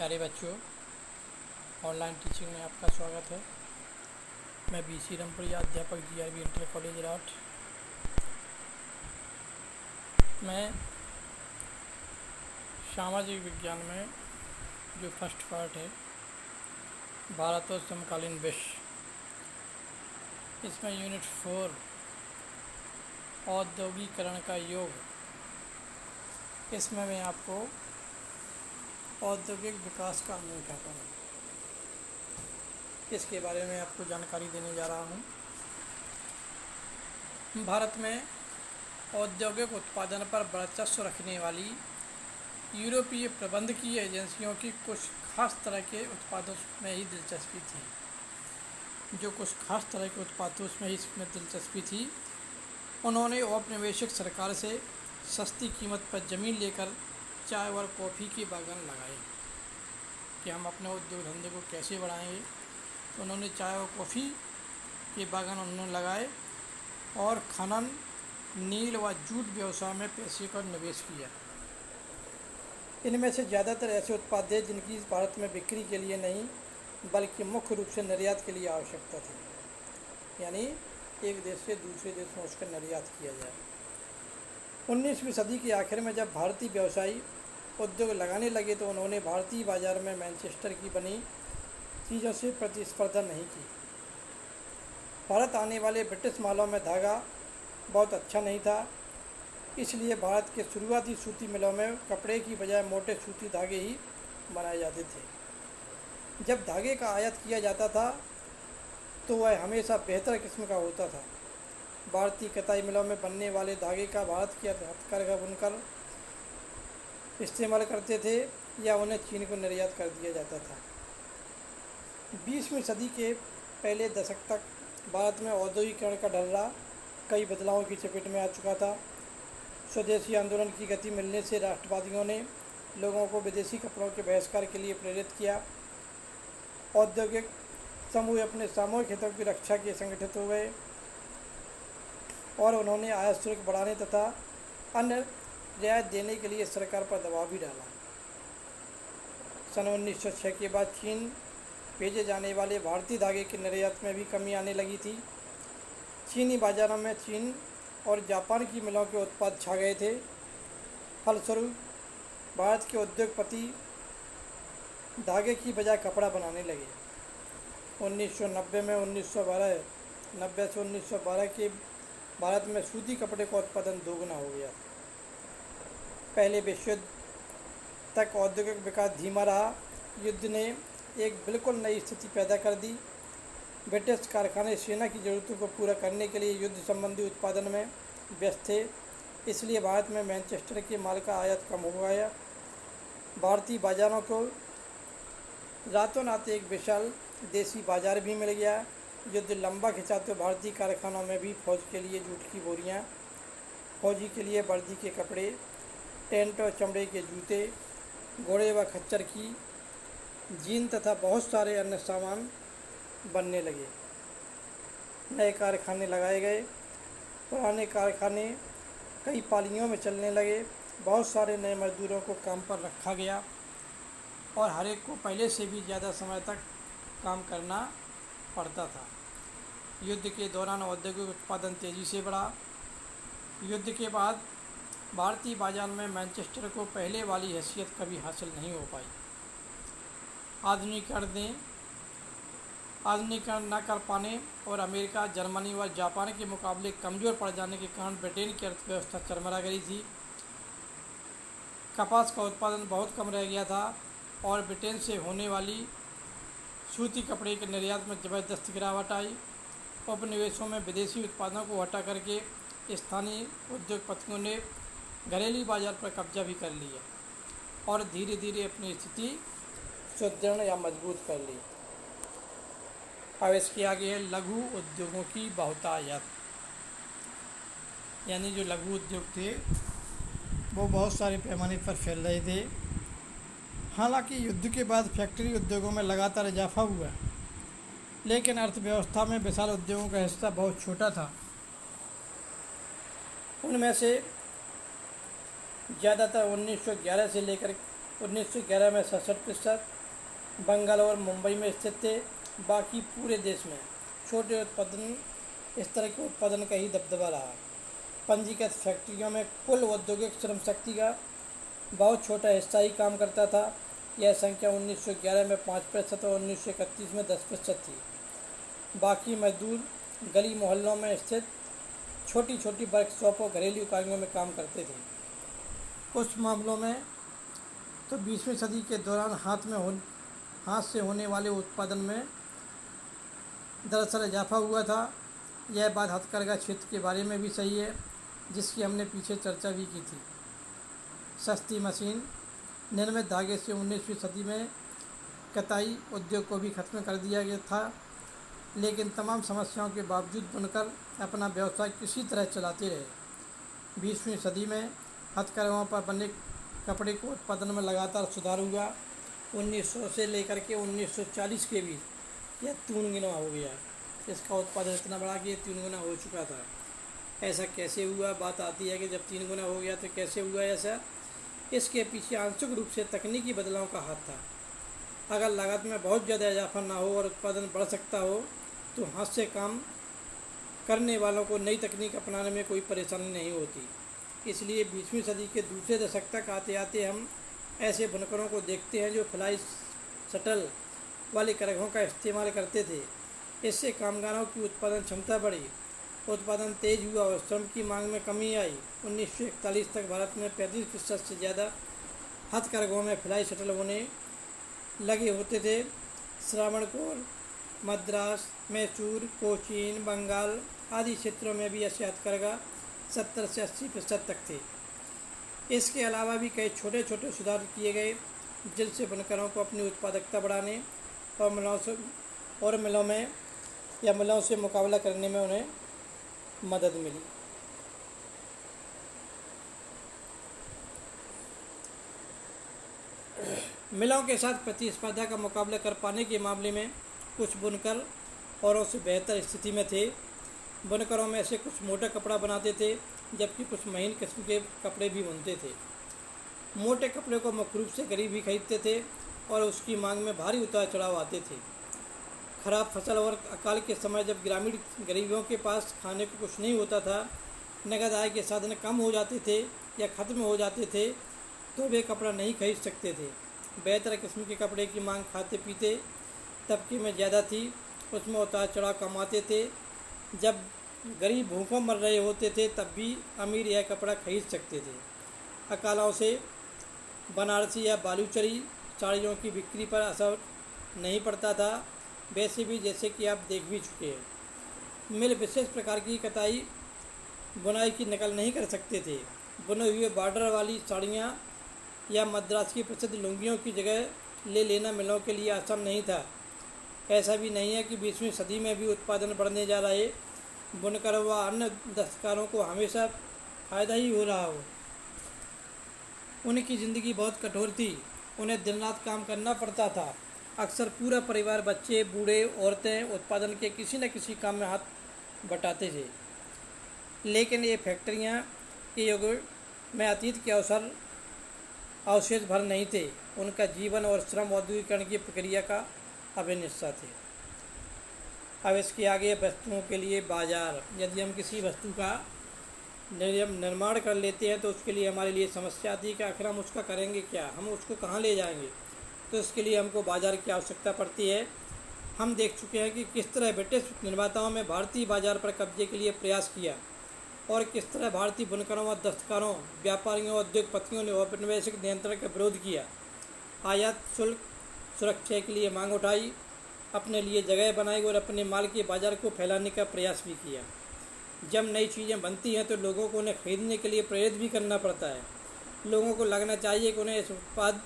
प्यारे बच्चों, online teaching में आपका स्वागत है। मैं BC रमपुरिया, अध्यापक GRB इंटर कॉलेज राठ। मैं सामाजिक विज्ञान में जो फर्स्ट पार्ट है, भारत और समकालीन विश्व, इसमें यूनिट 4 औद्योगिकरण का योग, इसमें मैं आपको औद्योगिक विकास का अध्ययन करता हूँ। इसके बारे में आपको जानकारी देने जा रहा हूँ। भारत में औद्योगिक उत्पादन पर वर्चस्व रखने वाली यूरोपीय प्रबंधकीय एजेंसियों की कुछ खास तरह के उत्पादों में ही दिलचस्पी थी। इसमें दिलचस्पी थी, उन्होंने औपनिवेशिक सरकार से सस्ती कीमत पर ज़मीन लेकर चाय और कॉफ़ी के बागान लगाए कि हम अपने उद्योग धंधे को कैसे बढ़ाएंगे। तो उन्होंने चाय और कॉफ़ी के बागान उन्होंने लगाए और खनन, नील व जूट व्यवसाय में पैसे का निवेश किया। इनमें से ज़्यादातर ऐसे उत्पाद थे जिनकी भारत में बिक्री के लिए नहीं बल्कि मुख्य रूप से निर्यात के लिए आवश्यकता थी, यानी एक देश से दूसरे देश में उसका निर्यात किया जाए। 19वीं सदी के आखिर में जब भारतीय व्यवसायी उद्योग लगाने लगे तो उन्होंने भारतीय बाजार में मैनचेस्टर की बनी चीज़ों से प्रतिस्पर्धा नहीं की। भारत आने वाले ब्रिटिश मालों में धागा बहुत अच्छा नहीं था, इसलिए भारत के शुरुआती सूती मिलों में कपड़े की बजाय मोटे सूती धागे ही बनाए जाते थे। जब धागे का आयात किया जाता था तो वह हमेशा बेहतर किस्म का होता था। भारतीय कताई मिलों में बनने वाले धागे का भारत के हथकरघा बुनकर इस्तेमाल करते थे या उन्हें चीन को निर्यात कर दिया जाता था। 20वीं सदी के पहले दशक तक भारत में औद्योगिकरण का ढर्रा कई बदलावों की चपेट में आ चुका था। स्वदेशी आंदोलन की गति मिलने से राष्ट्रवादियों ने लोगों को विदेशी कपड़ों के बहिष्कार के लिए प्रेरित किया। औद्योगिक समूह अपने सामूहिक हितों की रक्षा के संगठित हो गए और उन्होंने आयात शुल्क बढ़ाने तथा अन्य रियायत देने के लिए सरकार पर दबाव भी डाला। सन 1906 के बाद चीन भेजे जाने वाले भारतीय धागे के निर्यात में भी कमी आने लगी थी। चीनी बाज़ारों में चीन और जापान की मिलों के उत्पाद छा गए थे। फलस्वरूप भारत के उद्योगपति धागे की बजाय कपड़ा बनाने लगे। 1990 में 1990 से 1912 के भारत में सूती कपड़े का उत्पादन दोगुना हो गया। पहले विश्व युद्ध तक औद्योगिक विकास धीमा रहा। युद्ध ने एक बिल्कुल नई स्थिति पैदा कर दी। ब्रिटिश कारखाने सेना की ज़रूरतों को पूरा करने के लिए युद्ध संबंधी उत्पादन में व्यस्त थे, इसलिए भारत में मैनचेस्टर के माल का आयात कम हो गया। भारतीय बाज़ारों को रातों रात एक विशाल देसी बाज़ार भी मिल गया। युद्ध लंबा खिंचा तो भारतीय कारखानों में भी फौज के लिए जूट की बोरियां, फौजी के लिए वर्दी के कपड़े, टेंट और चमड़े के जूते, घोड़े व खच्चर की जीन तथा बहुत सारे अन्य सामान बनने लगे। नए कारखाने लगाए गए। पुराने कारखाने कई पालियों में चलने लगे। बहुत सारे नए मजदूरों को काम पर रखा गया और हर एक को पहले से भी ज़्यादा समय तक काम करना पड़ता था। युद्ध के दौरान औद्योगिक उत्पादन तेज़ी से बढ़ा। युद्ध के बाद भारतीय बाजार में मैनचेस्टर को पहले वाली हैसियत कभी हासिल नहीं हो पाई। आधुनिकीकरण न कर पाने और अमेरिका, जर्मनी व जापान के मुकाबले कमज़ोर पड़ जाने के कारण ब्रिटेन की अर्थव्यवस्था चरमरा गई थी। कपास का उत्पादन बहुत कम रह गया था और ब्रिटेन से होने वाली सूती कपड़े के निर्यात में ज़बरदस्त गिरावट आई। उपनिवेशों में विदेशी उत्पादों को हटा करके स्थानीय उद्योगपतियों ने घरेलू बाजार पर कब्जा भी कर लिया और धीरे धीरे अपनी स्थिति सुदृढ़ या मजबूत कर ली। अब इसके आगे है लघु उद्योगों की बहुतायत, यानी जो लघु उद्योग थे वो बहुत सारे पैमाने पर फैल रहे थे। हालांकि युद्ध के बाद फैक्ट्री उद्योगों में लगातार इजाफा हुआ, लेकिन अर्थव्यवस्था में विशाल उद्योगों का हिस्सा बहुत छोटा था। उनमें से ज़्यादातर 1911 से लेकर 1911 में 67%, बंगाल और मुंबई में स्थित थे। बाकी पूरे देश में छोटे उत्पादन इस तरह के उत्पादन का ही दबदबा रहा। पंजीकृत फैक्ट्रियों में कुल औद्योगिक श्रम शक्ति का बहुत छोटा हिस्सा ही काम करता था। यह संख्या 1911 में 5% और 1931 में 10% थी। बाकी मजदूर गली मोहल्लों में स्थित छोटी छोटी वर्कशॉप और घरेलू इकाइयों में काम करते थे। कुछ मामलों में तो 20वीं सदी के दौरान हाथ से होने वाले उत्पादन में दरअसल इजाफा हुआ था। यह बात हथकरघा क्षेत्र के बारे में भी सही है, जिसकी हमने पीछे चर्चा भी की थी। सस्ती मशीन निर्मित धागे से 19वीं सदी में कताई उद्योग को भी खत्म कर दिया गया था, लेकिन तमाम समस्याओं के बावजूद बुनकर अपना व्यवसाय किसी तरह चलाते रहे। 20वीं सदी में हथकरघों पर बने कपड़े को उत्पादन में लगातार सुधार हुआ। 1900 से लेकर के 1940 के बीच यह 3 गुना हो गया। इसका उत्पादन इतना बड़ा कि 3 गुना हो चुका था। ऐसा कैसे हुआ? बात आती है कि जब 3 गुना हो गया तो कैसे हुआ ऐसा? इसके पीछे आंशिक रूप से तकनीकी बदलाव का हाथ था। अगर लागत में बहुत ज़्यादा इजाफा ना हो और उत्पादन बढ़ सकता हो तो हाथ से काम करने वालों को नई तकनीक अपनाने में कोई परेशानी नहीं होती। इसलिए 20वीं सदी के दूसरे दशक तक आते आते हम ऐसे बुनकरों को देखते हैं जो फ्लाई शटल वाले करघों का इस्तेमाल करते थे। इससे कामगारों की उत्पादन क्षमता बढ़ी, उत्पादन तेज हुआ और श्रम की मांग में कमी आई। 1941 तक भारत में 35% से ज़्यादा हथकरघों में फ्लाई शटल होने लगे होते थे। श्रावणकोर, मद्रास, मैसूर, कोचीन, बंगाल आदि क्षेत्रों में भी ऐसे हथकरघा 70 से 80% तक थे। इसके अलावा भी कई छोटे छोटे सुधार किए गए, जिनसे बुनकरों को अपनी उत्पादकता बढ़ाने और मिलों से मुकाबला करने में उन्हें मदद मिली। मिलों के साथ प्रतिस्पर्धा का मुकाबला कर पाने के मामले में कुछ बुनकर औरों से बेहतर स्थिति में थे। बुनकरों में से कुछ मोटा कपड़ा बनाते थे, जबकि कुछ महीन किस्म के कपड़े भी बुनते थे। मोटे कपड़े को मुख्य रूप से गरीब ही खरीदते थे और उसकी मांग में भारी उतार चढ़ाव आते थे। खराब फसल और अकाल के समय जब ग्रामीण गरीबों के पास खाने को कुछ नहीं होता था, नगद आय के साधन कम हो जाते थे या ख़त्म हो जाते थे, तो वे कपड़ा नहीं खरीद सकते थे। बेहतर किस्म के कपड़े की मांग खाते पीते तबके में ज़्यादा थी, उसमें उतार चढ़ाव कम आते थे। जब गरीब भूखों मर रहे होते थे तब भी अमीर यह कपड़ा खरीद सकते थे। अकालों से बनारसी या बालूचरी साड़ियों की बिक्री पर असर नहीं पड़ता था। वैसे भी जैसे कि आप देख भी चुके हैं, मिल विशेष प्रकार की कताई बुनाई की नकल नहीं कर सकते थे। बुने हुए बॉर्डर वाली साड़ियाँ या मद्रास की प्रसिद्ध लुंगियों की जगह ले लेना मिलों के लिए आसान नहीं था। ऐसा भी नहीं है कि 20वीं सदी में भी उत्पादन बढ़ने जा रहे बुनकर व अन्य दस्तकारों को हमेशा फ़ायदा ही हो रहा हो। उनकी ज़िंदगी बहुत कठोर थी, उन्हें दिन रात काम करना पड़ता था। अक्सर पूरा परिवार, बच्चे, बूढ़े, औरतें उत्पादन के किसी न किसी काम में हाथ बटाते थे। लेकिन ये फैक्ट्रियाँ के युग में अतीत के अवशेष भर नहीं थे। उनका जीवन और श्रम औद्योगिकरण की प्रक्रिया का अभिन्न हिस्सा थे। अब इसके आगे वस्तुओं के लिए बाज़ार। यदि हम किसी वस्तु का निर्माण कर लेते हैं तो उसके लिए हमारे लिए समस्या आती है कि आखिर हम उसका करेंगे क्या, हम उसको कहाँ ले जाएंगे। तो इसके लिए हमको बाज़ार की आवश्यकता पड़ती है। हम देख चुके हैं कि किस तरह ब्रिटिश निर्माताओं में भारतीय बाज़ार पर कब्जे के लिए प्रयास किया और किस तरह भारतीय बुनकरों और दस्तकारों, व्यापारियों और उद्योगपतियों ने औपनिवेशिक नियंत्रण का विरोध किया। आयात शुल्क सुरक्षा के लिए मांग उठाई, अपने लिए जगह बनाई और अपने माल के बाज़ार को फैलाने का प्रयास भी किया। जब नई चीज़ें बनती हैं तो लोगों को उन्हें खरीदने के लिए प्रेरित भी करना पड़ता है। लोगों को लगना चाहिए कि उन्हें इस उत्पाद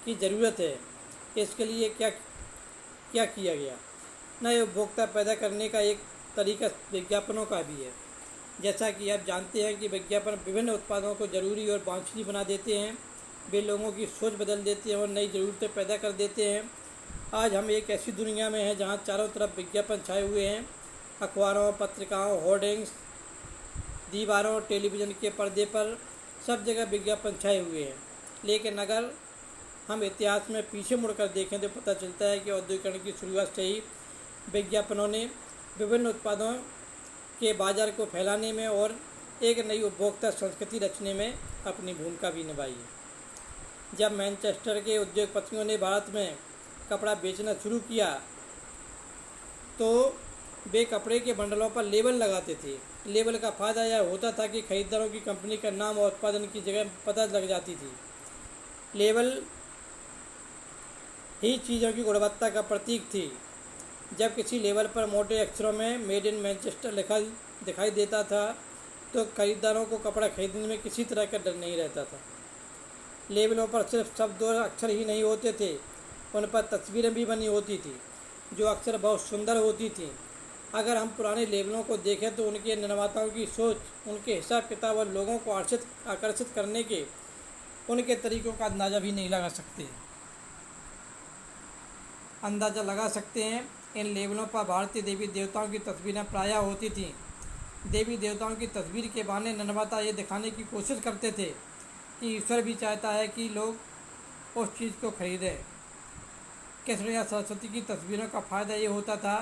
की ज़रूरत है। इसके लिए क्या किया गया? नए उपभोक्ता पैदा करने का एक तरीका विज्ञापनों का भी है। जैसा कि आप जानते हैं कि विज्ञापन विभिन्न उत्पादों को ज़रूरी और वांछनीय बना देते हैं। वे लोगों की सोच बदल देते हैं और नई ज़रूरतें पैदा कर देते हैं। आज हम एक ऐसी दुनिया में हैं जहां चारों तरफ विज्ञापन छाए हुए हैं। अखबारों, पत्रिकाओं, होर्डिंग्स, दीवारों, टेलीविज़न के पर्दे पर सब जगह विज्ञापन छाए हुए हैं। लेकिन अगर हम इतिहास में पीछे मुड़कर देखें तो पता चलता है कि औद्योगिकरण की शुरुआत से ही विज्ञापनों ने विभिन्न उत्पादों के बाजार को फैलाने में और एक नई उपभोक्ता संस्कृति रचने में अपनी भूमिका भी निभाई है। जब मैनचेस्टर के उद्योगपतियों ने भारत में कपड़ा बेचना शुरू किया तो वे कपड़े के बंडलों पर लेबल लगाते थे। लेबल का फ़ायदा यह होता था कि खरीदारों की कंपनी का नाम और उत्पादन की जगह पता लग जाती थी। लेबल ही चीज़ों की गुणवत्ता का प्रतीक थी। जब किसी लेबल पर मोटे अक्षरों में मेड इन मैनचेस्टर लिखा दिखाई देता था तो खरीदारों को कपड़ा खरीदने में किसी तरह का डर नहीं रहता था। लेबलों पर सिर्फ शब्द और अक्षर ही नहीं होते थे, उन पर तस्वीरें भी बनी होती थी जो अक्सर बहुत सुंदर होती थी। अगर हम पुराने लेबलों को देखें तो उनके निर्माताओं की सोच, उनके हिसाब किताब और लोगों को आकर्षित करने के उनके तरीक़ों का अंदाज़ा लगा सकते हैं। इन लेबलों पर भारतीय देवी देवताओं की तस्वीरें प्रायः होती थीं। देवी देवताओं की तस्वीर के बहाने निर्माता ये दिखाने की कोशिश करते थे कि ईश्वर भी चाहता है कि लोग उस चीज़ को खरीदें। कृष्ण या सरस्वती की तस्वीरों का फ़ायदा ये होता था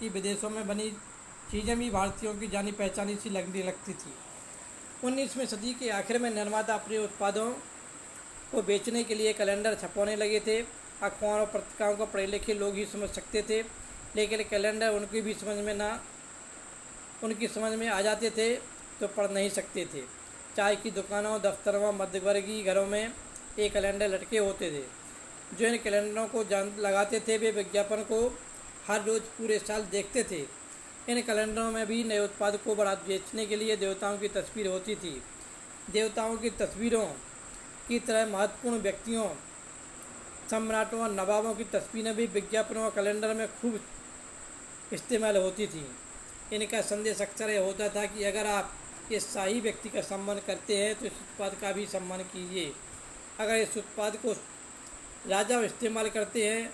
कि विदेशों में बनी चीज़ें भी भारतीयों की जानी पहचानी सी लगने लगती थी। 19वीं सदी के आखिर में निर्माता अपने उत्पादों को बेचने के लिए कैलेंडर छपवाने लगे थे। अखबारों और पत्रिकाओं को पढ़े लिखे लोग ही समझ सकते थे, लेकिन कैलेंडर उनकी समझ में आ जाते थे तो पढ़ नहीं सकते थे। चाय की दुकानों, दफ्तरों, मध्यवर्गीय घरों में एक कैलेंडर लटके होते थे। जो इन कैलेंडरों को लगाते थे वे विज्ञापन को हर रोज़ पूरे साल देखते थे। इन कैलेंडरों में भी नए उत्पाद को बढ़ा बेचने के लिए देवताओं की तस्वीर होती थी। देवताओं की तस्वीरों की तरह महत्वपूर्ण व्यक्तियों, सम्राटों और नवाबों की तस्वीरें भी विज्ञापनों और कैलेंडर में खूब इस्तेमाल होती थी। इनका संदेश अक्सर यह होता था कि अगर आप इस शाही व्यक्ति का सम्मान करते हैं तो इस उत्पाद का भी सम्मान कीजिए। अगर इस उत्पाद को राजा इस्तेमाल करते हैं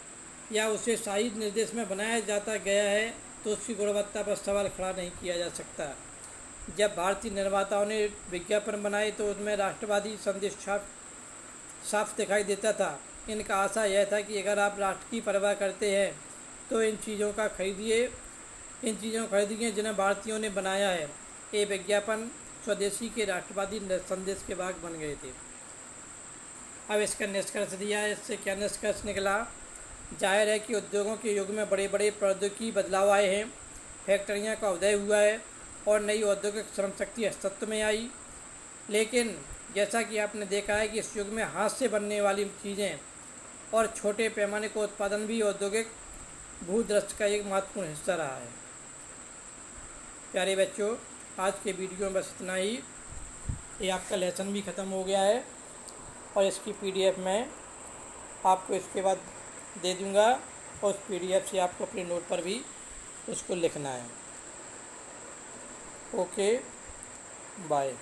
या उसे शाही निर्देश में बनाया जाता गया है तो उसकी गुणवत्ता पर सवाल खड़ा नहीं किया जा सकता। जब भारतीय निर्माताओं ने विज्ञापन बनाए तो उसमें राष्ट्रवादी संदेश साफ दिखाई देता था। इनका आशा यह था कि अगर आप राष्ट्र की परवाह करते हैं तो इन चीज़ों को खरीदिए जिन्हें भारतीयों ने बनाया है। ये विज्ञापन स्वदेशी के राष्ट्रवादी संदेश के भाग बन गए थे। अब इसका निष्कर्ष दिया है। इससे क्या निष्कर्ष निकला? जाहिर है कि उद्योगों के युग में बड़े बड़े प्रौद्योगिकी बदलाव आए हैं, फैक्ट्रियाँ का उदय हुआ है और नई औद्योगिक श्रम शक्ति अस्तित्व में आई। लेकिन जैसा कि आपने देखा है कि इस युग में हाथ से बनने वाली चीज़ें और छोटे पैमाने का उत्पादन भी औद्योगिक भूदृश्य का एक महत्वपूर्ण हिस्सा रहा है। प्यारे बच्चों, आज के वीडियो में बस इतना ही। ये आपका लेसन भी ख़त्म हो गया है और इसकी PDF मैं आपको इसके बाद दे दूँगा और उस PDF से आपको अपने नोट पर भी उसको लिखना है। Okay, bye.